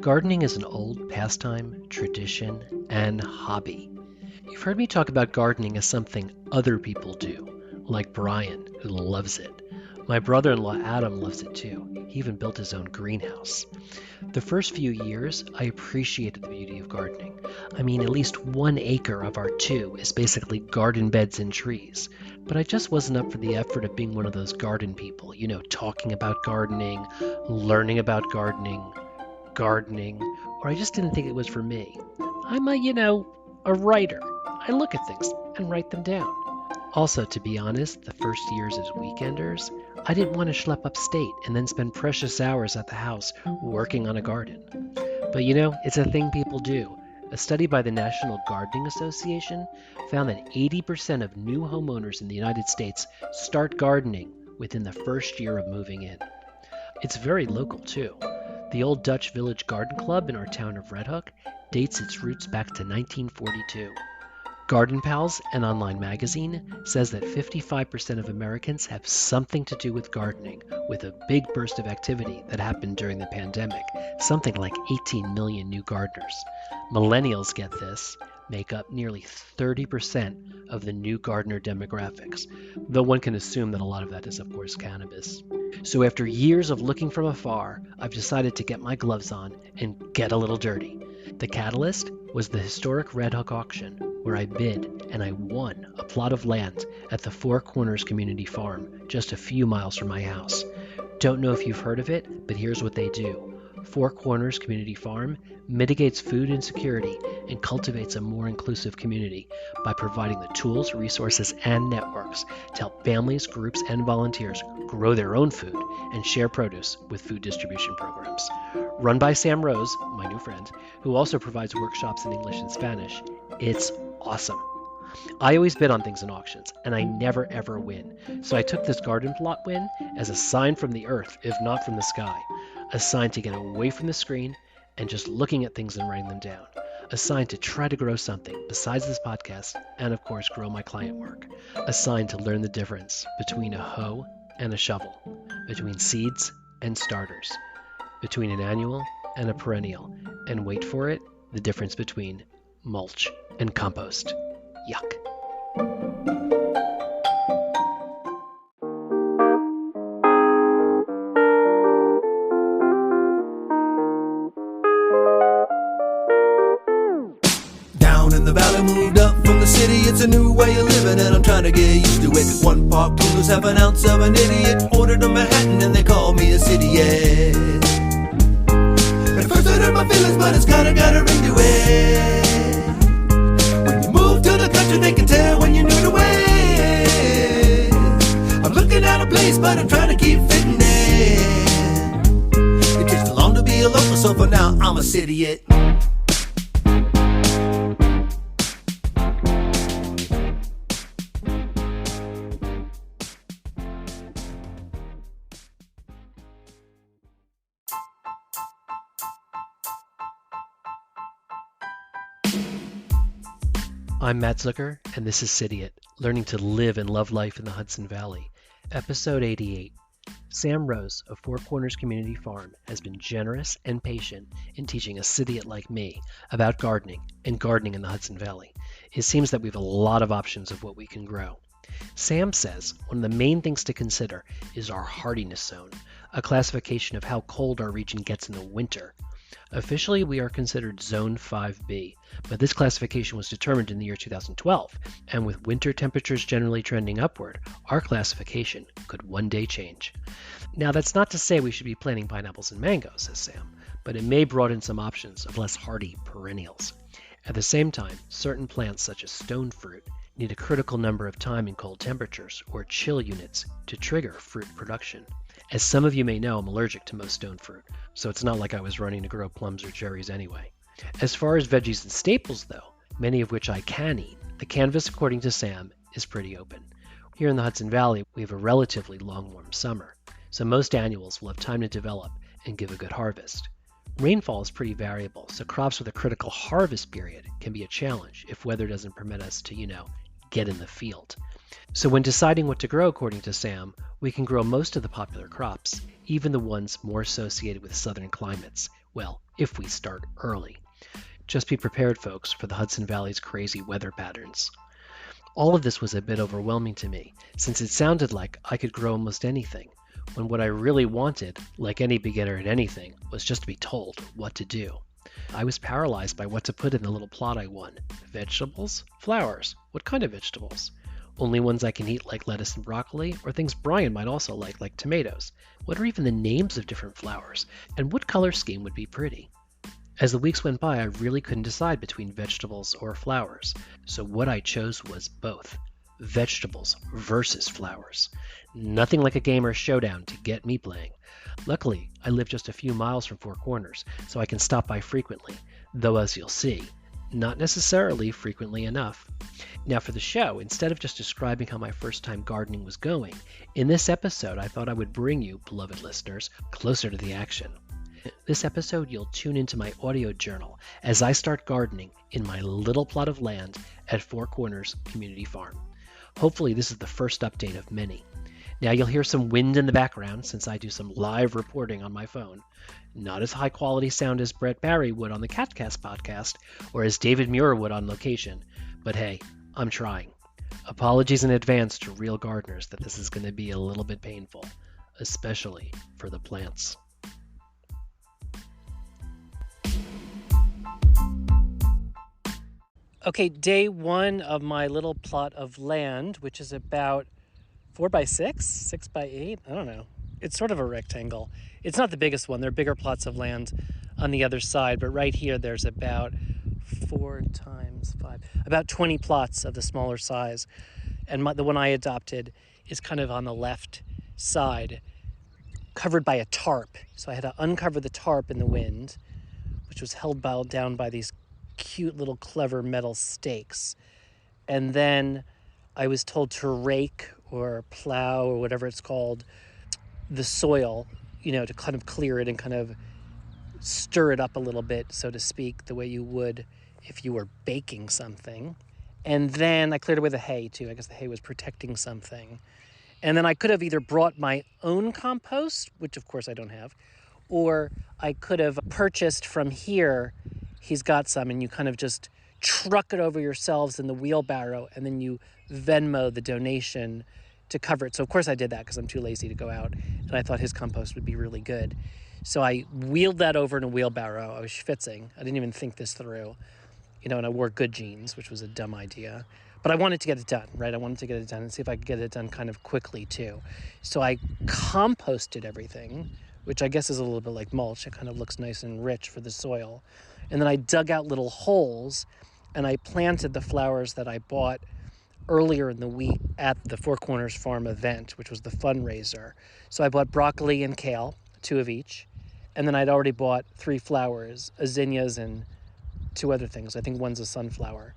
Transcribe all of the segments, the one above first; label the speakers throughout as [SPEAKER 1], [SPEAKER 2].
[SPEAKER 1] Gardening is an old pastime, tradition, and hobby. You've heard me talk about gardening as something other people do, like Brian, who loves it. My brother-in-law Adam loves it too. He even built his own greenhouse. The first few years, I appreciated the beauty of gardening. I mean, at least 1 acre of our 2 is basically garden beds and trees. But I just wasn't up for the effort of being one of those garden people, talking about gardening, learning about gardening, or I just didn't think it was for me. I'm a writer. I look at things and write them down. Also, to be honest, the first years as weekenders, I didn't want to schlep upstate and then spend precious hours at the house working on a garden. But it's a thing people do. A study by the National Gardening Association found that 80% of new homeowners in the United States start gardening within the first year of moving in. It's very local too. The old Dutch Village Garden Club in our town of Red Hook dates its roots back to 1942. Garden Pals, an online magazine, says that 55% of Americans have something to do with gardening, with a big burst of activity that happened during the pandemic, something like 18 million new gardeners. Millennials, get this, make up nearly 30% of the new gardener demographics, though one can assume that a lot of that is, of course, cannabis. So after years of looking from afar, I've decided to get my gloves on and get a little dirty. The catalyst was the historic Red Hook auction, where I bid and I won a plot of land at the Four Corners Community Farm, just a few miles from my house. Don't know if you've heard of it, but here's what they do. Four Corners Community Farm mitigates food insecurity and cultivates a more inclusive community by providing the tools, resources, and networks to help families, groups, and volunteers grow their own food and share produce with food distribution programs. Run by Sam Rose, my new friend, who also provides workshops in English and Spanish. It's awesome. I always bid on things in auctions, and I never ever win. So I took this garden plot win as a sign from the earth, if not from the sky. A sign to get away from the screen and just looking at things and writing them down. A sign to try to grow something besides this podcast and, of course, grow my client work. A sign to learn the difference between a hoe and a shovel, between seeds and starters, between an annual and a perennial, and wait for it, the difference between mulch and compost. Yuck.
[SPEAKER 2] Down in the valley, moved up from the city. It's a new way of living and I'm trying to get used to it. 1 park coolers, half an ounce of an idiot. Ordered a Manhattan and they call me a city, yeah. At first I hurt my feelings, but it's kinda got a ring to it. When you move to the country, they can tell when you're new to it. I'm looking at a place, but I'm trying to keep fitting in. It takes too long to be a local, so for now I'm a city-it.
[SPEAKER 1] I'm Matt Zucker, and this is City It, Learning to Live and Love Life in the Hudson Valley. Episode 88. Sam Rose of Four Corners Community Farm has been generous and patient in teaching a City-It like me about gardening and gardening in the Hudson Valley. It seems that we have a lot of options of what we can grow. Sam says one of the main things to consider is our hardiness zone, a classification of how cold our region gets in the winter. Officially, we are considered Zone 5B, but this classification was determined in the year 2012, and with winter temperatures generally trending upward, our classification could one day change. Now, that's not to say we should be planting pineapples and mangoes, says Sam, but it may broaden some options of less hardy perennials. At the same time, certain plants such as stone fruit need a critical number of time in cold temperatures or chill units to trigger fruit production. As some of you may know, I'm allergic to most stone fruit, so it's not like I was running to grow plums or cherries anyway. As far as veggies and staples though, many of which I can eat, the canvas, according to Sam, is pretty open. Here in the Hudson Valley, we have a relatively long warm summer, so most annuals will have time to develop and give a good harvest. Rainfall is pretty variable, so crops with a critical harvest period can be a challenge if weather doesn't permit us to, get in the field. So when deciding what to grow, according to Sam, we can grow most of the popular crops, even the ones more associated with southern climates. Well, if we start early. Just be prepared, folks, for the Hudson Valley's crazy weather patterns. All of this was a bit overwhelming to me, since it sounded like I could grow almost anything, when what I really wanted, like any beginner at anything, was just to be told what to do. I was paralyzed by what to put in the little plot I won. Vegetables? Flowers. What kind of vegetables? Only ones I can eat like lettuce and broccoli, or things Brian might also like tomatoes? What are even the names of different flowers? And what color scheme would be pretty? As the weeks went by, I really couldn't decide between vegetables or flowers, so what I chose was both. Vegetables versus flowers. Nothing like a gamer showdown to get me playing. Luckily, I live just a few miles from Four Corners, so I can stop by frequently, though as you'll see, not necessarily frequently enough. Now for the show, instead of just describing how my first time gardening was going, in this episode I thought I would bring you, beloved listeners, closer to the action. This episode, you'll tune into my audio journal as I start gardening in my little plot of land at Four Corners Community Farm. Hopefully this is the first update of many. Now you'll hear some wind in the background since I do some live reporting on my phone. Not as high quality sound as Brett Barry would on the CatCast podcast or as David Muir would on location, but hey, I'm trying. Apologies in advance to real gardeners that this is going to be a little bit painful, especially for the plants. Okay, day one of my little plot of land, which is about 4 by 6, 6 by 8, I don't know. It's sort of a rectangle. It's not the biggest one. There are bigger plots of land on the other side, but right here there's about 4 times 5, about 20 plots of the smaller size. And the one I adopted is kind of on the left side, covered by a tarp. So I had to uncover the tarp in the wind, which was held down by these cute little clever metal stakes. And then I was told to rake or plow or whatever it's called the soil, to kind of clear it and kind of stir it up a little bit, so to speak, the way you would if you were baking something. And then I cleared away the hay too. I guess the hay was protecting something. And then I could have either brought my own compost, which of course I don't have, or I could have purchased from here. He's got some, and you kind of just truck it over yourselves in the wheelbarrow, and then you Venmo the donation to cover it. So of course I did that because I'm too lazy to go out, and I thought his compost would be really good. So I wheeled that over in a wheelbarrow. I was schwitzing. I didn't even think this through, and I wore good jeans, which was a dumb idea. But I wanted to get it done, right? I wanted to get it done and see if I could get it done kind of quickly too. So I composted everything, which I guess is a little bit like mulch. It kind of looks nice and rich for the soil. And then I dug out little holes and I planted the flowers that I bought earlier in the week at the Four Corners Farm event, which was the fundraiser. So I bought broccoli and kale, 2 of each. And then I'd already bought 3 flowers, zinnias and 2 other things. I think one's a sunflower.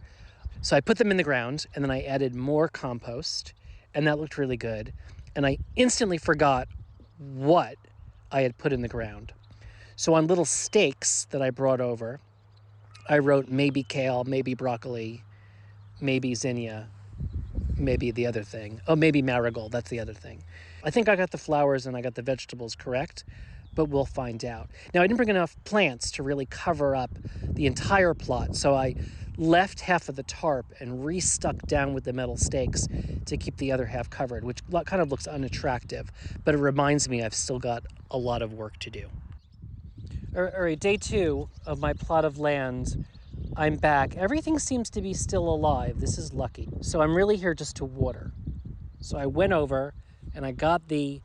[SPEAKER 1] So I put them in the ground, and then I added more compost, and that looked really good. And I instantly forgot what I had put in the ground. So on little stakes that I brought over, I wrote maybe kale, maybe broccoli, maybe zinnia, maybe the other thing. Oh, maybe marigold, that's the other thing. I think I got the flowers and I got the vegetables correct, but we'll find out. Now, I didn't bring enough plants to really cover up the entire plot, so I left half of the tarp and restuck down with the metal stakes to keep the other half covered, which kind of looks unattractive, but it reminds me I've still got a lot of work to do. All right, day 2 of my plot of land. I'm back. Everything seems to be still alive. This is lucky. So I'm really here just to water. So I went over and I got the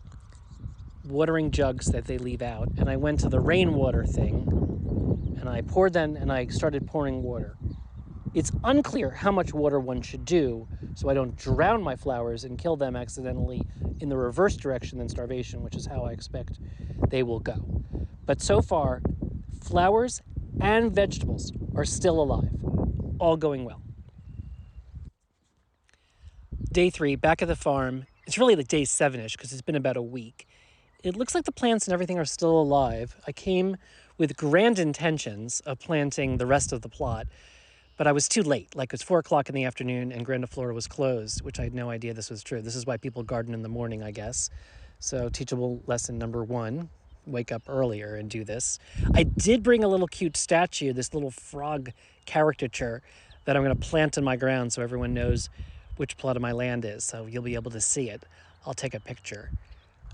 [SPEAKER 1] watering jugs that they leave out, and I went to the rainwater thing and I poured them and I started pouring water. It's unclear how much water one should do so I don't drown my flowers and kill them accidentally in the reverse direction than starvation, which is how I expect they will go. But so far, flowers and vegetables are still alive, all going well. Day 3, back at the farm. It's really like day 7-ish because it's been about a week. It looks like the plants and everything are still alive. I came with grand intentions of planting the rest of the plot, but I was too late. Like, it's 4 o'clock in the afternoon and Grandiflora was closed, which I had no idea this was true. This is why people garden in the morning, I guess. So teachable lesson number 1,
[SPEAKER 3] wake up earlier and do this. I did bring a little cute statue, this little frog caricature that I'm going to plant in my ground so everyone knows which plot of my land is. So you'll be able to see it. I'll take a picture.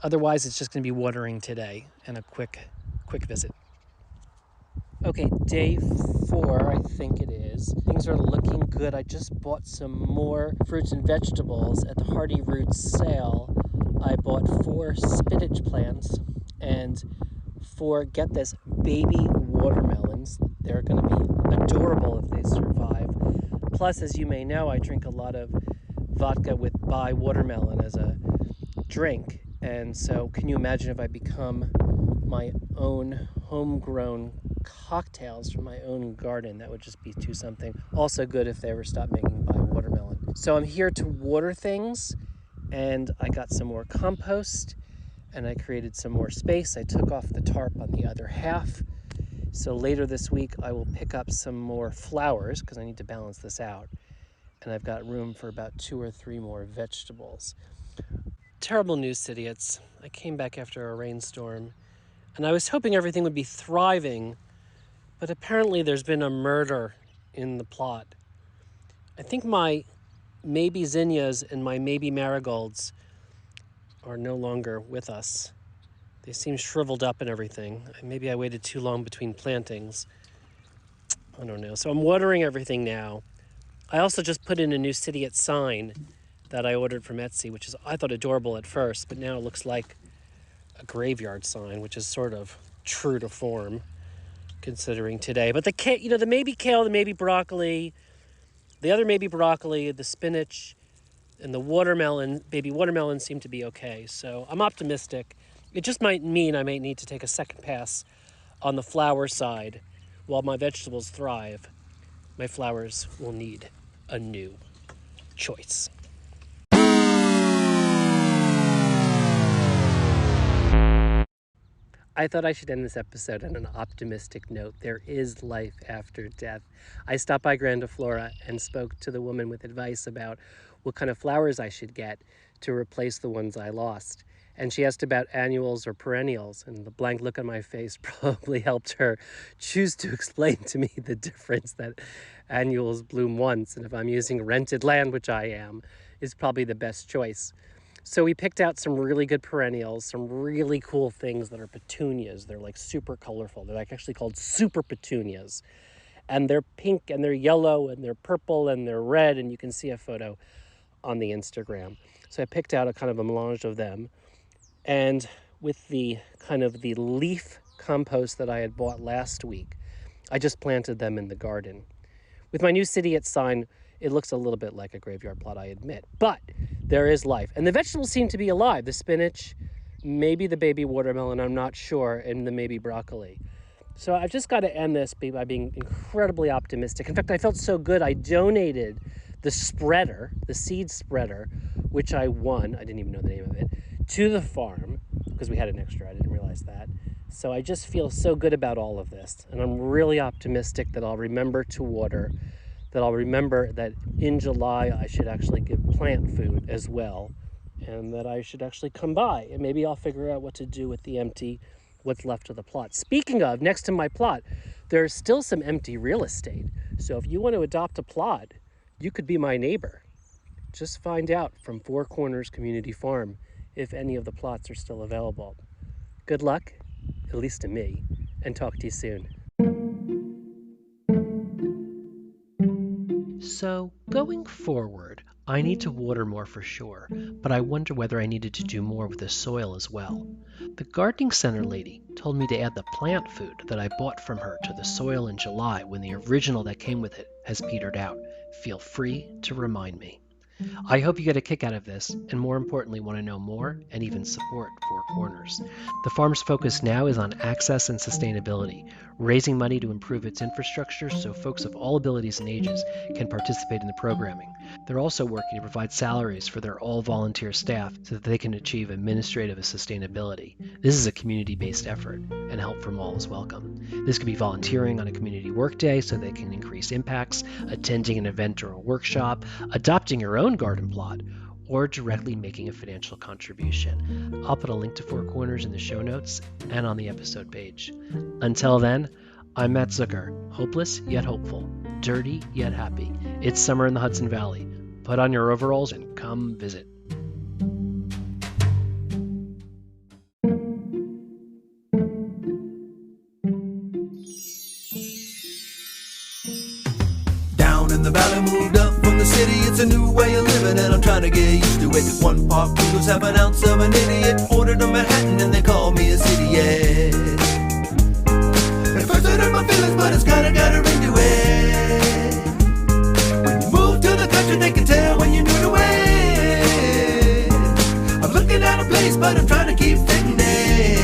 [SPEAKER 3] Otherwise, it's just going to be watering today and a quick visit. Okay, day 4, I think it is. Things are looking good. I just bought some more fruits and vegetables at the Hardy Roots sale. I bought 4 spinach plants and 4, get this, baby watermelons. They're going to be adorable if they survive. Plus, as you may know, I drink a lot of vodka with Bai watermelon as a drink. And so can you imagine if I become my own homegrown cocktails from my own garden? That would just be too something. Also good if they ever stop making Bai watermelon. So I'm here to water things, and I got some more compost, and I created some more space. I took off the tarp on the other half. So later this week, I will pick up some more flowers because I need to balance this out. And I've got room for about 2 or 3 more vegetables. Terrible news, Citiettes. I came back after a rainstorm, and I was hoping everything would be thriving, but apparently there's been a murder in the plot. I think my maybe zinnias and my maybe marigolds are no longer with us. They seem shriveled up and everything. Maybe I waited too long between plantings. I don't know. So I'm watering everything now. I also just put in a new Citiette sign that I ordered from Etsy, which is, I thought, adorable at first, but now it looks like a graveyard sign, which is sort of true to form considering today. But the maybe kale, the maybe broccoli, the other maybe broccoli, the spinach, and the watermelon, baby watermelon seem to be okay. So I'm optimistic. It just might mean I may need to take a second pass on the flower side. While my vegetables thrive, my flowers will need a new choice. I thought I should end this episode on an optimistic note. There is life after death. I stopped by Grandiflora and spoke to the woman with advice about what kind of flowers I should get to replace the ones I lost. And she asked about annuals or perennials, and the blank look on my face probably helped her choose to explain to me the difference that annuals bloom once, and if I'm using rented land, which I am, is probably the best choice. So we picked out some really good perennials, some really cool things that are petunias. They're like super colorful. They're like actually called super petunias. And they're pink and they're yellow and they're purple and they're red, and you can see a photo on the Instagram. So I picked out a kind of a melange of them. And with the kind of the leaf compost that I had bought last week, I just planted them in the garden. With my new Citiette sign, it looks a little bit like a graveyard plot, I admit, but there is life. And the vegetables seem to be alive. The spinach, maybe the baby watermelon, I'm not sure, and the maybe broccoli. So I've just got to end this by being incredibly optimistic. In fact, I felt so good, I donated the spreader, the seed spreader, which I won, I didn't even know the name of it, to the farm, because we had an extra, I didn't realize that. So I just feel so good about all of this, and I'm really optimistic that I'll remember to water, that I'll remember that in July I should actually give plant food as well, and that I should actually come by, and maybe I'll figure out what to do with the what's left of the plot. Speaking of, next to my plot, there's still some empty real estate. So if you want to adopt a plot, you could be my neighbor. Just find out from Four Corners Community Farm if any of the plots are still available. Good luck, at least to me, and talk to you soon.
[SPEAKER 1] So, going forward, I need to water more for sure, but I wonder whether I needed to do more with the soil as well. The gardening center lady told me to add the plant food that I bought from her to the soil in July when the original that came with it has petered out. Feel free to remind me. I hope you get a kick out of this, and more importantly want to know more and even support Four Corners. The farm's focus now is on access and sustainability, raising money to improve its infrastructure so folks of all abilities and ages can participate in the programming. They're also working to provide salaries for their all-volunteer staff so that they can achieve administrative sustainability. This is a community-based effort, and help from all is welcome. This could be volunteering on a community workday so they can increase impacts, attending an event or a workshop, adopting your own garden plot, or directly making a financial contribution. I'll put a link to Four Corners in the show notes and on the episode page. Until then, I'm Matt Zucker, hopeless yet hopeful, dirty yet happy. It's summer in the Hudson Valley. Put on your overalls and come visit.
[SPEAKER 2] Down in the valley, moved up from the city. It's a new way of living and I'm trying to get used to it. 1 part Google's half an ounce of an idiot. Ordered a Manhattan and they call me a city, yeah. At first it hurt my feelings, but it's kinda got a ring to it. When you move to the country, they can tell when you're new to it. I'm looking at a place, but I'm trying to keep fitting in.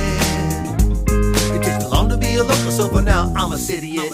[SPEAKER 2] It takes too long to be a local, so for now I'm a city, yeah.